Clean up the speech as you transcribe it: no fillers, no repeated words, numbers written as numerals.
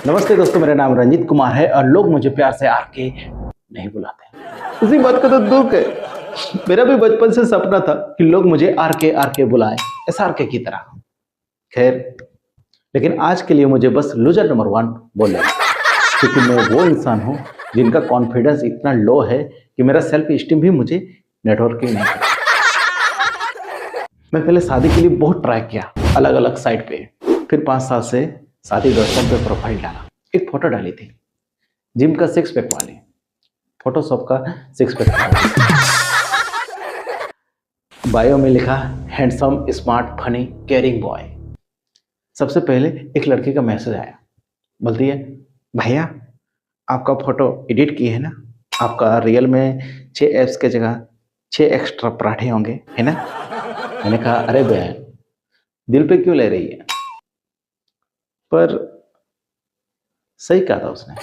नमस्ते दोस्तों, मेरा नाम रंजीत कुमार है और लोग मुझे प्यार से आरके नहीं बुलाते। उसी बात का तो दुख है। मेरा भी बचपन से सपना था कि लोग मुझे आरके आरके बुलाएं, एसआरके की तरह। खैर, लेकिन आज के लिए मुझे बस लूजर नंबर 1 बोले, क्योंकि मैं वो इंसान हूँ जिनका कॉन्फिडेंस इतना लो है कि मेरा सेल्फ स्टीम भी मुझे नेटवर्किंग नहीं करता। मैं पहले शादी के लिए बहुत ट्राई किया, अलग अलग साइट पे। फिर 5 साल से शादी.com पे प्रोफाइल डाला, एक फोटो डाली थी जिम का 6 पैक वाली, फोटोशॉप का 6 पैक वाली। बायो में लिखा handsome, smart, funny, caring boy. सबसे पहले एक लड़की का मैसेज आया, बोलती है, भैया आपका फोटो एडिट किए है ना, आपका रियल में 6 एप्स के जगह 6 एक्स्ट्रा पराठे होंगे, है ना। मैंने कहा, अरे बहन, दिल पे क्यों ले रही है। पर सही कहा था उसने।